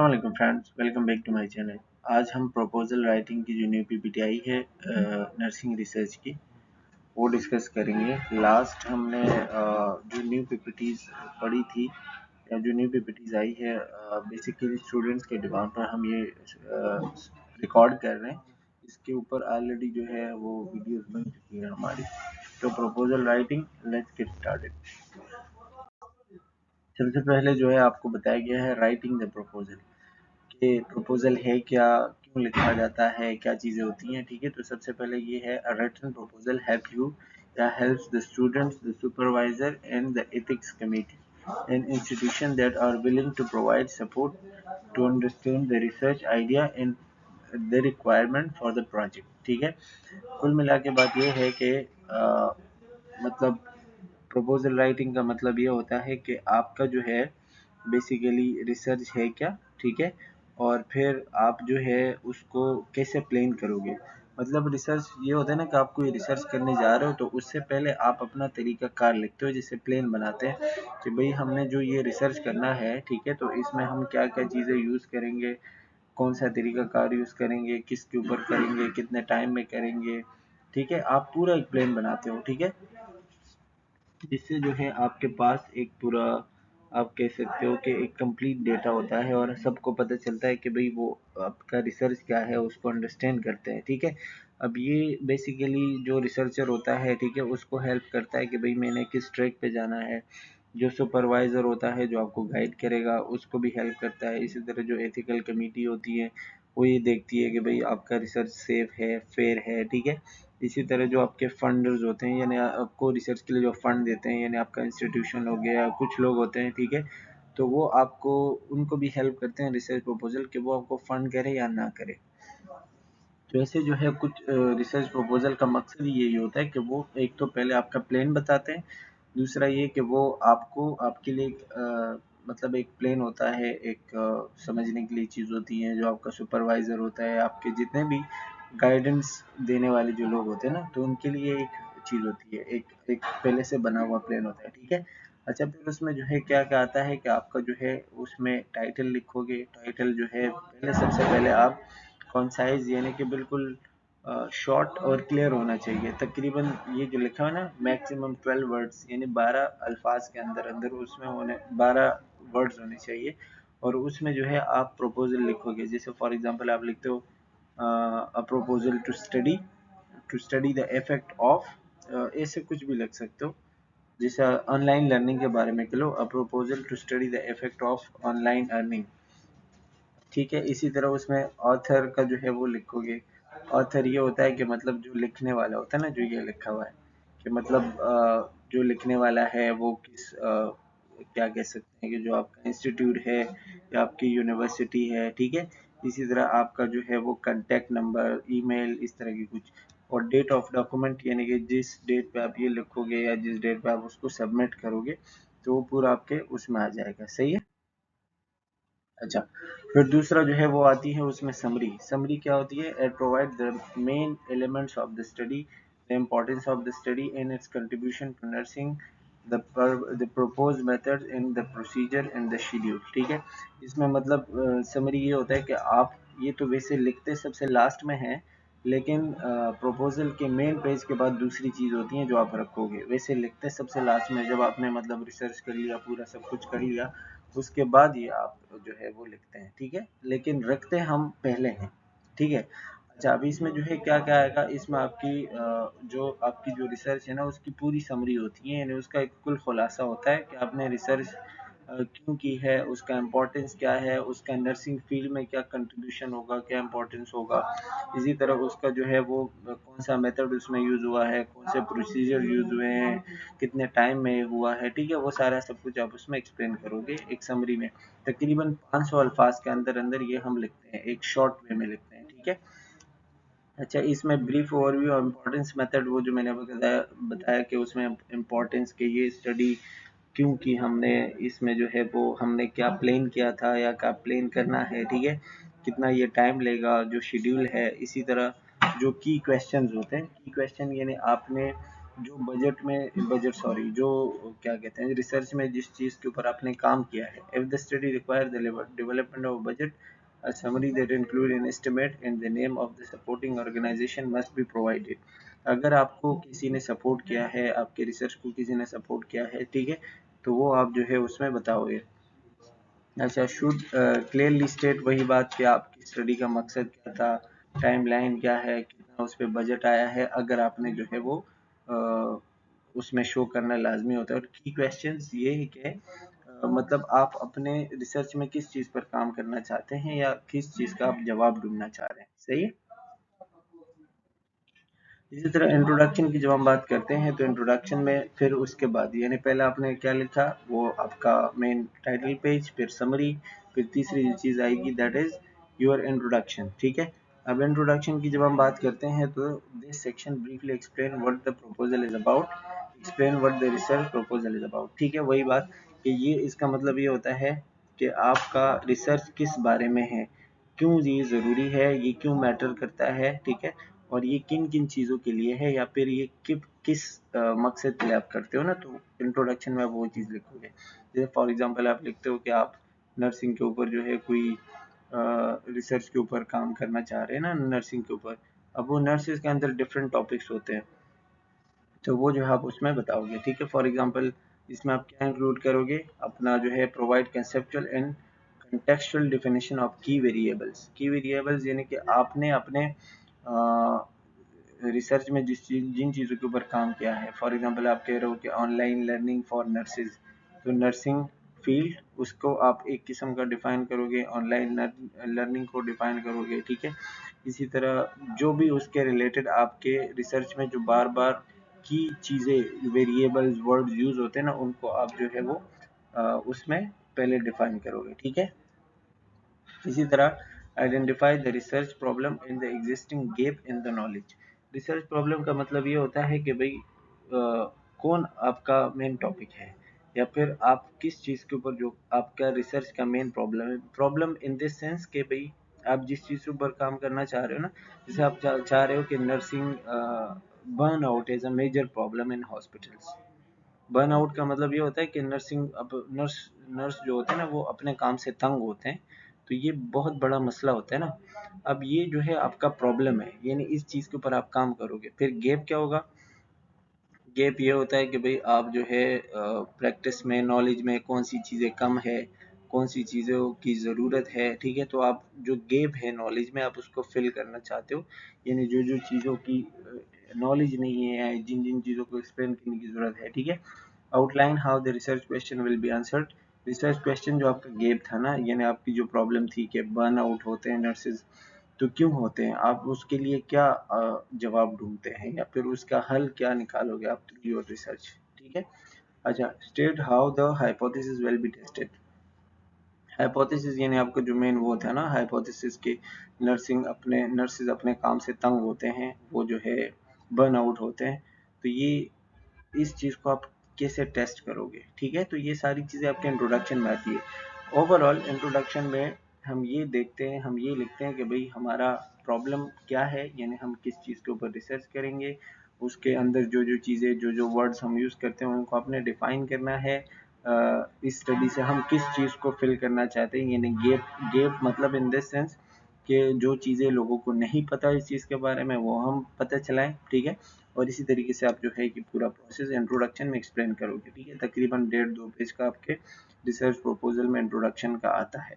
अस्सलाम friends, welcome back to my channel. आज हम प्रपोजल राइटिंग की जो न्यू पीपीटी आई है नर्सिंग रिसर्च की, वो डिस्कस करेंगे। लास्ट हमने जो न्यू पीपीटीज पढ़ी थी या जो न्यू पीपीटीज आई है, बेसिकली स्टूडेंट्स के डिमांड पर हम ये रिकॉर्ड कर रहे हैं। इसके ऊपर ऑलरेडी जो है वो वीडियोस बन चुकी है हमारी। तो proposal writing, let's get started. सबसे पहले जो है आपको बताया गया है राइटिंग द प्रपोजल, कि प्रपोजल है क्या, क्यों लिखा जाता है, क्या चीज़ें होती हैं। ठीक है, तो सबसे पहले ये है a written proposal help you या helps the students, the supervisor and the ethics committee an institution that are willing to provide support to understand the research idea and the requirement for the project. ठीक है, कुल मिला के बात ये है कि मतलब प्रपोजल राइटिंग का मतलब ये होता है कि आपका जो है बेसिकली रिसर्च है क्या। ठीक है, और फिर आप जो है उसको कैसे प्लान करोगे। मतलब रिसर्च ये होता है ना कि आप कोई रिसर्च करने जा रहे हो तो उससे पहले आप अपना तरीका कार लिखते हो, जिसे प्लान बनाते हैं कि भाई हमने जो ये रिसर्च करना है, ठीक है, तो इसमें हम क्या क्या चीज़ें यूज़ करेंगे, कौन सा तरीका कार यूज़ करेंगे, किसके ऊपर करेंगे, कितने टाइम में करेंगे। ठीक है, आप पूरा एक प्लान बनाते हो। ठीक है, जिससे जो है आपके पास एक पूरा, आप कह सकते हो कि एक कंप्लीट डेटा होता है और सबको पता चलता है कि भाई वो आपका रिसर्च क्या है, उसको अंडरस्टैंड करते हैं। ठीक है, अब ये बेसिकली जो रिसर्चर होता है, ठीक है, उसको हेल्प करता है कि भाई मैंने किस ट्रैक पे जाना है। जो सुपरवाइज़र होता है जो आपको गाइड करेगा, उसको भी हेल्प करता है। इसी तरह जो एथिकल कमेटी होती है वो ये देखती है कि भाई आपका रिसर्च सेफ है, फेयर है। ठीक है, इसी तरह जो आपके फंडर्स होते हैं, यानी आपको रिसर्च के लिए जो फंड देते हैं, यानी आपका इंस्टीट्यूशन हो गया, कुछ लोग होते हैं, ठीक है, तो वो आपको, उनको भी हेल्प करते हैं रिसर्च प्रपोजल कि वो आपको फंड करे या ना करे। तो ऐसे जो है कुछ रिसर्च प्रपोजल का मकसद ही यही होता है कि वो एक तो पहले आपका प्लान बताते हैं, दूसरा ये कि वो आपको, आपके लिए एक मतलब एक प्लान होता है, एक समझने के लिए चीज़ होती है। जो आपका सुपरवाइज़र होता है, आपके जितने भी गाइडेंस देने वाले जो लोग होते हैं ना, तो उनके लिए एक चीज़ होती है, एक एक पहले से बना हुआ प्लान होता है। ठीक है, अच्छा, फिर उसमें जो है क्या क्या आता है कि आपका जो है उसमें टाइटल लिखोगे। टाइटल जो है पहले, सबसे पहले आप कॉन्साइज, यानी कि बिल्कुल शॉर्ट और क्लियर होना चाहिए। तकरीबन ये जो लिखा है ना, मैक्सिमम 12 वर्ड्स, यानी 12 अल्फाज के अंदर अंदर उसमें होने, 12 वर्ड्स होने चाहिए। और उसमें जो है आप प्रपोजल लिखोगे। जैसे फॉर एग्जांपल आप लिखते हो a proposal to study the effect of, ऐसे कुछ भी लिख सकते हो। जैसे ऑनलाइन लर्निंग के बारे में करो, a proposal to study the effect of online earning. ठीक है, इसी तरह उसमें ऑथर का जो है वो लिखोगे। ऑथर ये होता है कि मतलब जो लिखने वाला होता है ना, जो ये लिखा हुआ है, कि मतलब जो लिखने वाला है वो किस क्या कह सकते हैं कि जो आपका इंस्टीट्यूट है या आपकी यूनिवर्सिटी है। ठीक है, इसी तरह आपका जो है वो कांटेक्ट नंबर, ईमेल, इस तरह की कुछ। और डेट ऑफ डॉक्यूमेंट, यानी कि जिस डेट पे आप ये लिखोगे या जिस डेट पे आप उसको सबमिट करोगे, तो वो पूरा आपके उसमें आ जाएगा। सही है, अच्छा, फिर दूसरा जो है वो आती है उसमें समरी। समरी क्या होती है? It provide the main elements of the study, the importance of the study and its contribution to nursing, the proposed methods and the procedure and the schedule. ठीक है, इसमें मतलब समरी ये होता है कि आप ये तो वैसे लिखते सबसे लास्ट में है, लेकिन प्रपोजल के मेन पेज के बाद दूसरी चीज़ होती है जो आप रखोगे। वैसे लिखते सबसे लास्ट में, जब आपने मतलब रिसर्च कर लिया, पूरा सब कुछ कर लिया, उसके बाद ये आप जो है वो लिखते हैं। ठीक है, लेकिन रखते हम पहले हैं। ठीक है, अच्छा, अभी इसमें जो है क्या क्या आएगा, इसमें आपकी जो आपकी जो रिसर्च है ना, उसकी पूरी समरी होती है, यानी उसका एक कुल खुलासा होता है कि आपने रिसर्च क्यों की है, उसका इम्पोर्टेंस क्या है, उसका नर्सिंग फील्ड में क्या कंट्रीब्यूशन होगा, क्या इम्पोर्टेंस होगा। इसी तरह उसका जो है वो कौन सा मेथड उसमें यूज़ हुआ है, कौन से प्रोसीजर यूज़ हुए हैं, कितने टाइम में हुआ है। ठीक है, वो सारा सब कुछ आप उसमें एक्सप्लेन करोगे एक समरी में। तकरीबन 500 अल्फाज के अंदर अंदर ये हम लिखते हैं, एक शॉर्ट वे में लिखते हैं। ठीक है, अच्छा, इसमें ब्रीफ ओवरव्यू और इम्पोर्टेंस मेथड, वो जो मैंने बताया बताया कि उसमें इम्पोर्टेंस के ये स्टडी क्यों की हमने, इसमें जो है वो हमने क्या प्लान किया था या क्या प्लान करना है। ठीक है, कितना ये टाइम लेगा, जो शेड्यूल है। इसी तरह जो की क्वेश्चंस होते हैं, की क्वेश्चन यानी आपने जो जो क्या कहते हैं रिसर्च में जिस चीज़ के ऊपर आपने काम किया है, if the study require the development of budget, a summary that include an estimate and the name of the supporting organization must be provided. अगर आपको किसी ने सपोर्ट किया है, आपके रिसर्च को किसी ने सपोर्ट किया है, ठीक है, तो वो आप जो है उसमें बताओगे। अच्छा, शुड क्लियरली स्टेट, वही बात कि आपकी स्टडी का मकसद क्या था, टाइमलाइन क्या है, कितना उस पर बजट आया है, अगर आपने जो है वो उसमें शो करना लाजमी होता है। और की क्वेश्चंस ये है कि मतलब आप अपने रिसर्च में किस चीज़ पर काम करना चाहते हैं या किस चीज़ का आप जवाब ढूंढना चाह रहे हैं, सही है। इसी तरह इंट्रोडक्शन की जब हम बात करते हैं तो इंट्रोडक्शन में फिर उसके बाद यानी पहले आपने क्या लिखा, वो आपका मेन टाइटल पेज, फिर समरी, फिर तीसरी जो चीज़ आएगी दैट इज योर इंट्रोडक्शन, ठीक है। अब इंट्रोडक्शन की जब हम बात करते हैं तो this section briefly explain what the proposal is about, explain what the research proposal is about, ठीक है। वही बात कि ये इसका मतलब ये होता है कि आपका रिसर्च किस बारे में है, क्यों ये ज़रूरी है, ये क्यों मैटर करता है, ठीक है, और ये किन किन चीज़ों के लिए है, या फिर ये किस मकसद के लिए आप करते हो ना। तो इंट्रोडक्शन में आप वो चीज़ लिखोगे। जैसे फॉर एग्जांपल आप लिखते हो कि आप नर्सिंग के ऊपर जो है कोई रिसर्च के ऊपर काम करना चाह रहे हैं ना, नर्सिंग के ऊपर। अब वो नर्सिस के अंदर डिफरेंट टॉपिक्स होते हैं, तो वो जो है आप उसमें बताओगे, ठीक है। फॉर एग्जांपल इसमें आप क्या इंक्लूड करोगे, अपना जो है provide conceptual and contextual definition of की वेरिएबल्स। की वेरिएबल्स यानी कि आपने अपने रिसर्च में जिन चीज़ों के ऊपर काम किया है। फॉर एग्जांपल आप कह रहे हो कि ऑनलाइन लर्निंग फॉर नर्सेज, तो नर्सिंग फील्ड उसको आप एक किस्म का डिफाइन करोगे, ऑनलाइन लर्निंग को डिफाइन करोगे, ठीक है। इसी तरह जो भी उसके रिलेटेड आपके रिसर्च में जो बार बार की चीज़ें वेरिएबल्स वर्ड्स यूज होते हैं ना, उनको आप जो है वो उसमें पहले डिफाइन करोगे, ठीक है। इसी तरह identify the research problem in the existing gap in the knowledge. Research problem का मतलब ये होता है कि भाई कौन आपका मेन टॉपिक है, या फिर आप किस चीज़ के ऊपर जो आपका रिसर्च का मेन प्रॉब्लम है। प्रॉब्लम इन दिस सेंस कि भाई आप जिस चीज़ के ऊपर काम करना चाह रहे हो ना, जैसे आप चाह रहे हो कि nursing burn out is a major problem in hospitals. Burn out का मतलब ये होता है कि नर्सिंग अब नर्स नर्स जो होते हैं ना वो अपने काम से तंग होते हैं, तो ये बहुत बड़ा मसला होता है ना। अब ये जो है आपका प्रॉब्लम है, यानी इस चीज़ के ऊपर आप काम करोगे। फिर गैप क्या होगा, गैप ये होता है कि भाई आप जो है प्रैक्टिस में नॉलेज में कौन सी चीज़ें कम है, कौन सी चीज़ों की ज़रूरत है, ठीक है। तो आप जो गैप है नॉलेज में आप उसको फिल करना चाहते हो, यानी जो जो चीज़ों की नॉलेज नहीं है, जिन जिन चीज़ों को एक्सप्लेन करने की ज़रूरत है, ठीक है। Outline how the research question will be answered. Research question जो आपका गैप था ना, यानी आपकी जो प्रॉब्लम थी कि बर्न आउट होते हैं नर्सेज, तो क्यों होते हैं, आप उसके लिए क्या जवाब ढूंढते हैं, या फिर उसका हल क्या निकालोगे आप थ्रू योर रिसर्च, ठीक है। अच्छा, state how the hypothesis will be tested. Hypothesis यानी आपका जो मेन वो था ना, हाइपोथेसिस के नर्सेज अपने काम से तंग होते हैं, वो जो है बर्न आउट होते हैं, तो ये इस चीज़ को आप कैसे टेस्ट करोगे, ठीक है। तो ये सारी चीज़ें आपके इंट्रोडक्शन में आती है। ओवरऑल इंट्रोडक्शन में हम ये देखते हैं, हम ये लिखते हैं कि भाई हमारा प्रॉब्लम क्या है, यानी हम किस चीज़ के ऊपर रिसर्च करेंगे, उसके अंदर जो जो चीज़ें जो जो वर्ड्स हम यूज़ करते हैं उनको आपने डिफाइन करना है। इस स्टडी से हम किस चीज़ को फिल करना चाहते हैं, यानी गैप गैप मतलब इन दिस सेंस कि जो चीज़ें लोगों को नहीं पता इस चीज़ के बारे में वो हम पता चलाएं, ठीक है। और इसी तरीके से आप जो है कि पूरा प्रोसेस इंट्रोडक्शन में एक्सप्लेन करोगे, ठीक है। तकरीबन 1.5-2 पेज का आपके रिसर्च प्रपोजल में इंट्रोडक्शन का आता है,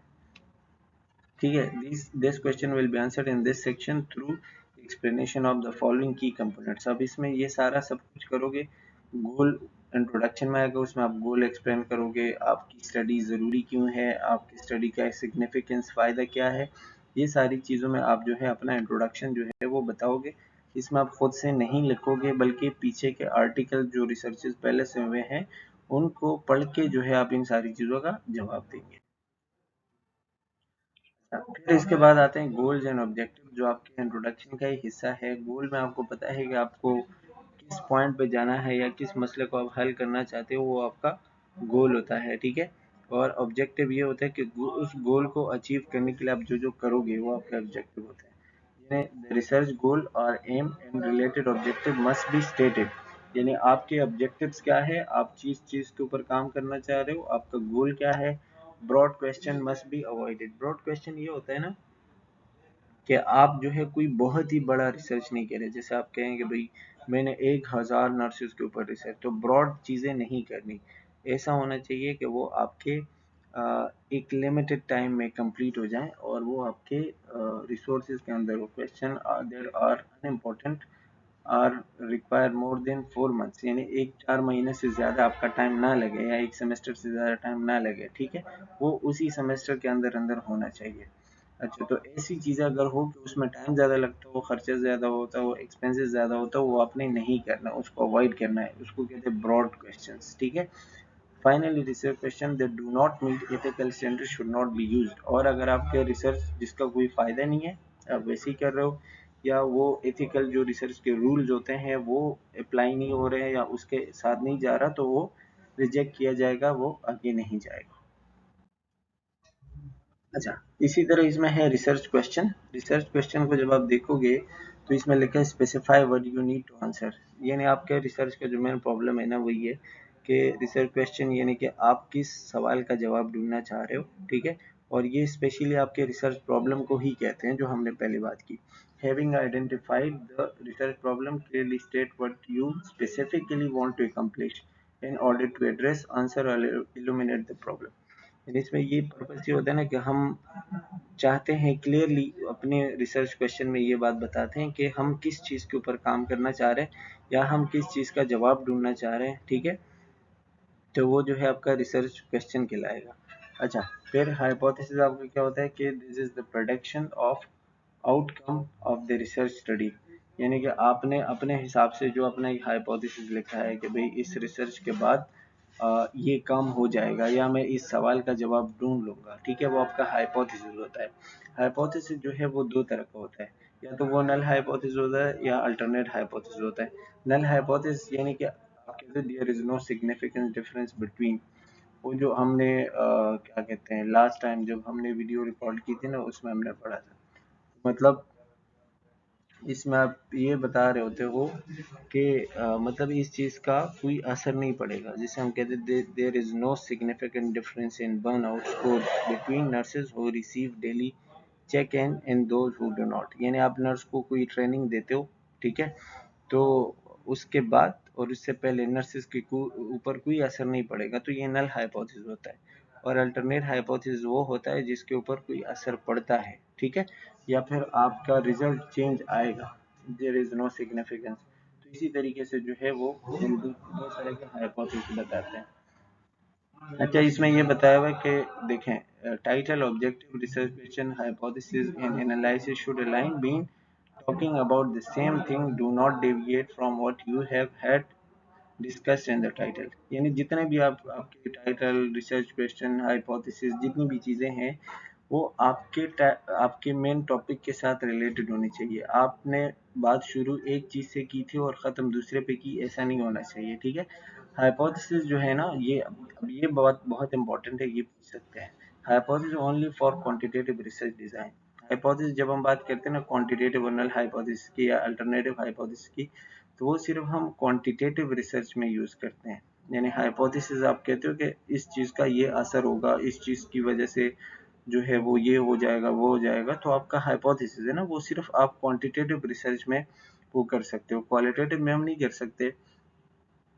ठीक है। This question will be answered in this section through explanation of the following की कंपोनेंट्स। अब इसमें ये सारा सब कुछ करोगे, गोल इंट्रोडक्शन में आएगा, उसमें आप गोल एक्सप्लेन करोगे, आपकी स्टडी ज़रूरी क्यों है, आपकी स्टडी का सिग्निफिकेंस फ़ायदा क्या है, ये सारी चीज़ों में आप जो है अपना इंट्रोडक्शन जो है वो बताओगे। इसमें आप खुद से नहीं लिखोगे, बल्कि पीछे के आर्टिकल जो रिसर्चेज पहले से हुए हैं उनको पढ़ के जो है आप इन सारी चीज़ों का जवाब देंगे। फिर इसके बाद आते हैं गोल्स एंड ऑब्जेक्टिव, जो आपके इंट्रोडक्शन का ही हिस्सा है। गोल में आपको पता है कि आपको किस पॉइंट पे जाना है या किस मसले को आप हल करना चाहते हो, वो आपका गोल होता है, ठीक है। और ऑब्जेक्टिव ये होता है कि उस गोल को अचीव करने के लिए आप जो जो करोगे वो आपके ऑब्जेक्टिव होते हैं। यानी द रिसर्च गोल और aim and related objective must be stated. यानी आपके ऑब्जेक्टिव्स क्या है, आप चीज के ऊपर काम करना चाह रहे हो, आपका गोल क्या है। Broad question must be avoided. Broad question ये होता है ना कि आप जो है कोई बहुत ही बड़ा रिसर्च नहीं कर रहे, जैसे आप कहेंगे भाई मैंने 1000 नर्सेज के ऊपर रिसर्च, तो ब्रॉड चीज़ें नहीं करनी। ऐसा होना चाहिए कि वो आपके एक लिमिटेड टाइम में कंप्लीट हो जाए और वो आपके रिसोर्सेज के अंदर वो question there are unimportant or require more than 4 months, यानी 4 महीने से ज़्यादा आपका टाइम ना लगे या एक सेमेस्टर से ज़्यादा टाइम ना लगे, ठीक है। वो उसी सेमेस्टर के अंदर अंदर होना चाहिए। अच्छा, तो ऐसी चीज़ें अगर हो कि उसमें टाइम ज़्यादा लगता हो, खर्चा ज़्यादा होता हो, एक्सपेंसेस ज़्यादा होता हो, वो आपने नहीं करना, उसको अवॉइड करना है, उसको कहते हैं ब्रॉड क्वेश्चंस, ठीक है। Finally research question that do not meet ethical standard should not be used. और अगर आपके रिसर्च जिसका कोई फ़ायदा नहीं है, आप वैसे ही कर रहे हो, या वो एथिकल जो रिसर्च के रूल्स होते हैं वो अप्लाई नहीं हो रहे हैं या उसके साथ नहीं जा रहा, तो वो रिजेक्ट किया जाएगा, वो आगे नहीं जाएगा। अच्छा, इसी तरह इसमें है रिसर्च क्वेश्चन। रिसर्च क्वेश्चन को जब आप देखोगे तो इसमें लिखा है specify what you need to answer, यानी आपके रिसर्च का जो मेन प्रॉब्लम है ना वही है कि रिसर्च क्वेश्चन यानी कि आप किस सवाल का जवाब ढूंढना चाह रहे हो, ठीक है। और ये स्पेशली आपके रिसर्च प्रॉब्लम को ही कहते हैं जो हमने पहले बात की। Having identified the research problem clearly state what you specifically want to accomplish in order to address answer और इल्यूमिनेट द प्रॉब्लम। इसमें ये पर्पस ये होता है ना कि हम चाहते हैं क्लियरली अपने रिसर्च क्वेश्चन में ये बात बताते हैं कि हम किस चीज़ के ऊपर काम करना चाह रहे हैं या हम किस चीज़ का जवाब ढूंढना चाह रहे हैं, ठीक है। तो वो जो है आपका रिसर्च क्वेश्चन कहलाएगा। अच्छा, फिर हाइपोथेसिस आपका क्या होता है कि this is the prediction of outcome of the research study, यानी कि आपने अपने हिसाब से जो अपना एक हाइपोथेसिस लिखा है कि भाई इस रिसर्च के बाद ये काम हो जाएगा या मैं इस सवाल का जवाब ढूंढ लूंगा, ठीक है, वो आपका हाइपोथेसिस होता है। हाइपोथेसिस जो है वो दो तरह का होता है, या तो वो नल हाइपोथेसिस होता है या अल्टरनेट हाइपोथेसिस होता है। नल हाइपोथेसिस यानी कि आप कहते हैं there is no significant difference between, वो जो हमने क्या कहते हैं लास्ट टाइम जब हमने वीडियो रिकॉर्ड की थी ना उसमें हमने पढ़ा था, मतलब इसमें आप ये बता रहे होते हो कि मतलब इस चीज़ का कोई असर नहीं पड़ेगा, जिसे हम कहते हैं there is no significant difference in burn out score between nurses who receive daily check in and those who do not, यानी आप नर्स को कोई ट्रेनिंग देते हो, ठीक है, तो उसके बाद और उससे पहले नर्सेज के ऊपर कोई असर नहीं पड़ेगा, तो ये नल हाइपोथेसिस होता है। और अल्टरनेट हाइपोथेसिस वो होता है जिसके ऊपर कोई असर पड़ता है, ठीक है, या फिर आपका रिजल्ट चेंज आएगा, देयर इज नो सिग्निफिकेंस। तो इसी तरीके से जो है वो दो तरह के हाइपोथेसिस बताते हैं। अच्छा, इसमें ये बताया हुआ है कि देखें title objective research question hypothesis and analysis should align being talking about the same thing do not deviate from what you have had discussed in the title, यानी जितने भी आप आपके टाइटल रिसर्च क्वेश्चन हाइपोथेसिस जितनी भी चीज़ें हैं वो आपके मेन टॉपिक के साथ रिलेटेड होनी चाहिए। आपने बात शुरू एक चीज़ से की थी और ख़त्म दूसरे पे की, ऐसा नहीं होना चाहिए, ठीक है। हाइपोथेसिस जो है ना ये अब ये बात बहुत इंपॉर्टेंट है, ये पूछ सकते हैं। Hypothesis only for quantitative research design. Hypothesis जब हम बात करते हैं ना क्वांटिटेटिव और नल हाइपोथेसिस की या अल्टरनेटिव हाइपोथेसिस की, तो वो सिर्फ हम क्वांटिटेटिव रिसर्च में यूज़ करते हैं। यानी हाइपोथेसिस आप कहते हो कि इस चीज़ का ये असर होगा, इस चीज़ की वजह से जो है वो ये हो जाएगा वो हो जाएगा, तो आपका हाइपोथेसिस है ना वो सिर्फ आप क्वांटिटेटिव रिसर्च में वो कर सकते हो, क्वालिटेटिव में हम नहीं कर सकते,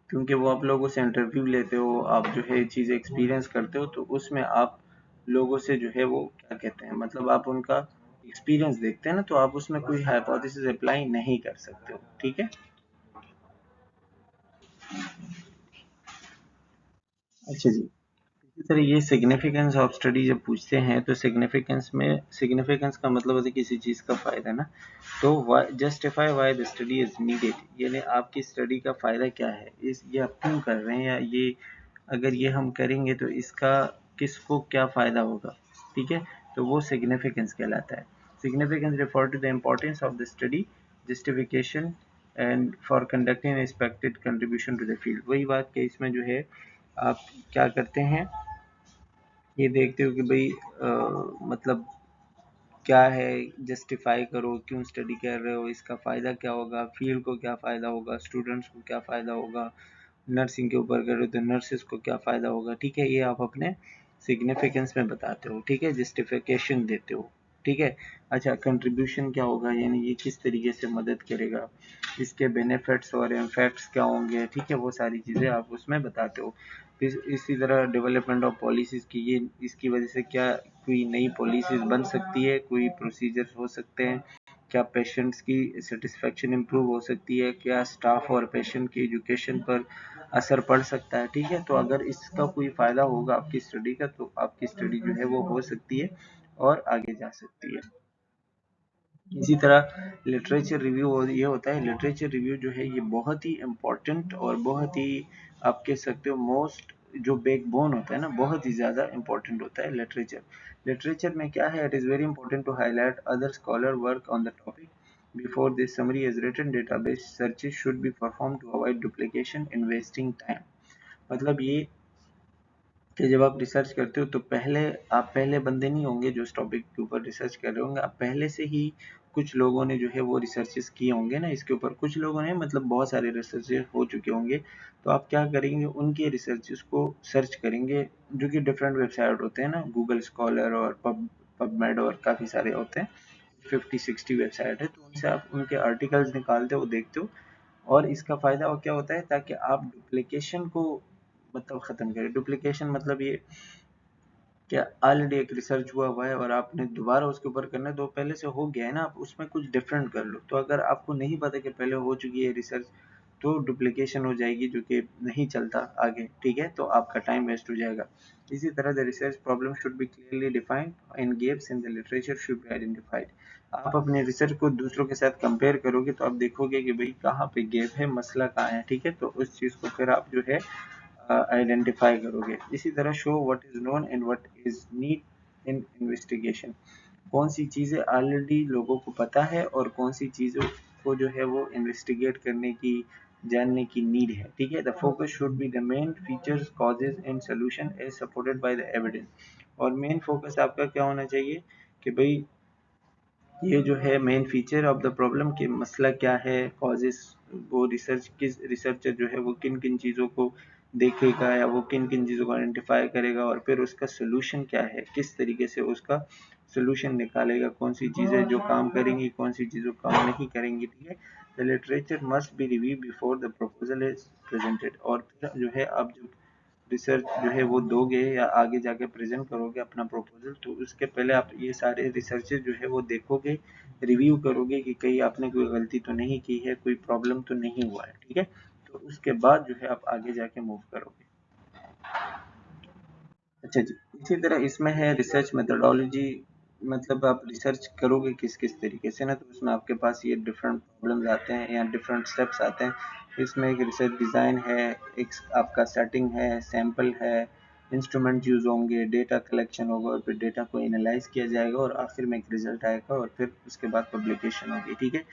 क्योंकि वो आप लोगों से इंटरव्यू लेते हो, आप जो है चीज़ें एक्सपीरियंस करते हो, तो उसमें आप लोगों से जो है वो क्या कहते हैं मतलब आप उनका एक्सपीरियंस देखते हैं ना, तो आप उसमें कोई हाइपोथेसिस अप्लाई नहीं कर सकते हो, ठीक है। अच्छा जी, इसी तरह ये सिग्निफिकेंस ऑफ स्टडी जब पूछते हैं तो सिग्निफिकेंस का मतलब होता है किसी चीज़ का फ़ायदा ना, तो justify why the study is needed, यानी आपकी स्टडी का फ़ायदा क्या है, इस ये आप क्यों कर रहे हैं, या ये अगर ये हम करेंगे तो इसका किसको क्या फ़ायदा होगा, ठीक है, तो वो सिग्निफिकेंस कहलाता है। Significance refer to the importance of the study, justification and for conducting expected contribution to the field. वही बात कि इसमें जो है आप क्या करते हैं, ये देखते हो कि भाई मतलब क्या है, जस्टिफाई करो क्यों स्टडी कर रहे हो, इसका फ़ायदा क्या होगा, फील्ड को क्या फ़ायदा होगा, स्टूडेंट्स को क्या फ़ायदा होगा, नर्सिंग के ऊपर कर रहे हो तो नर्सेस को क्या फ़ायदा होगा, ठीक है। ये आप अपने सिग्निफिकेंस में बताते हो, ठीक है, जस्टिफिकेशन देते हो, ठीक है। अच्छा, कंट्रीब्यूशन क्या होगा, यानी ये किस तरीके से मदद करेगा, इसके बेनिफिट्स और इम्फेक्ट्स क्या होंगे, ठीक है, वो सारी चीज़ें आप उसमें बताते हो। फिर इसी तरह डेवलपमेंट ऑफ पॉलिसीज़ की, ये इसकी वजह से क्या कोई नई पॉलिसीज़ बन सकती है, कोई प्रोसीजर हो सकते हैं, क्या पेशेंट्स की सेटिस्फेक्शन इम्प्रूव हो सकती है, क्या स्टाफ और पेशेंट की एजुकेशन पर असर पड़ सकता है, ठीक है। तो अगर इसका कोई फ़ायदा होगा आपकी स्टडी का, तो आपकी स्टडी जो है वो हो सकती है और आगे जा सकती है। इसी तरह लिटरेचर रिव्यू ये होता है, लिटरेचर रिव्यू जो है ये बहुत ही इम्पोर्टेंट और बहुत ही, आप कह सकते हो, मोस्ट जो बैकबोन होता है ना, बहुत ही ज़्यादा इम्पोर्टेंट होता है लिटरेचर। लिटरेचर में क्या है, it is very important to highlight other scholar work on the topic before this summary is written, database searches should be perform to avoid duplication in wasting time. मतलब ये कि जब आप रिसर्च करते हो तो आप पहले बंदे नहीं होंगे जो इस टॉपिक के ऊपर रिसर्च कर रहे होंगे, आप पहले से ही कुछ लोगों ने जो है वो रिसर्चेस किए होंगे ना इसके ऊपर, कुछ लोगों ने मतलब बहुत सारे रिसर्चेस हो चुके होंगे। तो आप क्या करेंगे, उनके रिसर्चेस को सर्च करेंगे, जो कि डिफरेंट वेबसाइट होते हैं ना, गूगल स्कॉलर और पबमेड और काफ़ी सारे होते हैं, 50-60 वेबसाइट है, तो उनसे आप उनके आर्टिकल्स निकालते हो, देखते हो। और इसका फ़ायदा और क्या होता है, ताकि आप डुप्लीकेशन को मतलब ख़त्म करें। डुप्लीकेशन मतलब ये क्या, ऑलरेडी एक रिसर्च हुआ है और आपने दोबारा उसके ऊपर करना है, तो पहले से हो गया है ना, आप उसमें कुछ डिफरेंट कर लो। तो अगर आपको नहीं पता कि पहले हो चुकी है रिसर्च, तो डुप्लीकेशन हो जाएगी, जो कि नहीं चलता आगे, ठीक है, तो आपका टाइम वेस्ट हो जाएगा। इसी तरह the research problem should be clearly defined and gaps in the literature should be identified. आप अपने रिसर्च को दूसरों के साथ कंपेयर करोगे तो आप देखोगे कि भाई कहाँ पे गैप है, मसला कहाँ है, ठीक है, तो उस चीज़ को फिर आप जो है आइडेंटिफाई करोगे। इसी तरह show what is known and what is need in investigation, कौन सी चीज़ें ऑलरेडी लोगों को पता है और कौन सी चीज़ों को जो है वो इन्वेस्टिगेट करने की, जानने की नीड है, ठीक है। The focus should be the main features, causes and solution as supported by the evidence. और मेन फोकस आपका क्या होना चाहिए कि भाई ये जो है main feature of the problem कि मसला क्या है, कॉजेस, वो किस रिसर्चर जो है वो किन किन चीज़ों को देखेगा या वो किन किन चीज़ों को आइडेंटिफाई करेगा, और फिर उसका सोल्यूशन क्या है, किस तरीके से उसका सोल्यूशन निकालेगा, कौन सी चीज़ें जो काम करेंगी, कौन सी चीज़ें काम नहीं करेंगी, ठीक है। The literature must be review before the proposal is presented. और फिर जो है आप जब रिसर्च जो है वो दोगे या आगे जाके प्रेजेंट करोगे अपना प्रपोजल, तो उसके पहले आप ये सारे रिसर्चेस जो है वो देखोगे, रिव्यू करोगे कि कहीं आपने कोई गलती तो नहीं की है, कोई प्रॉब्लम तो नहीं हुआ है, ठीक है। तो उसके बाद जो है आप आगे जाके मूव करोगे। अच्छा जी, इसी तरह इसमें है रिसर्च मेथोडोलॉजी, मतलब आप रिसर्च करोगे किस किस तरीके से ना, तो उसमें आपके पास ये डिफरेंट प्रॉब्लम्स आते हैं या डिफरेंट स्टेप्स आते हैं। इसमें एक रिसर्च डिज़ाइन है, एक आपका सेटिंग है, सैम्पल है, इंस्ट्रूमेंट यूज़ होंगे, डेटा कलेक्शन होगा और फिर डेटा को एनालाइज किया जाएगा और आखिर में एक रिजल्ट आएगा और फिर उसके बाद पब्लिकेशन होगी, ठीक है।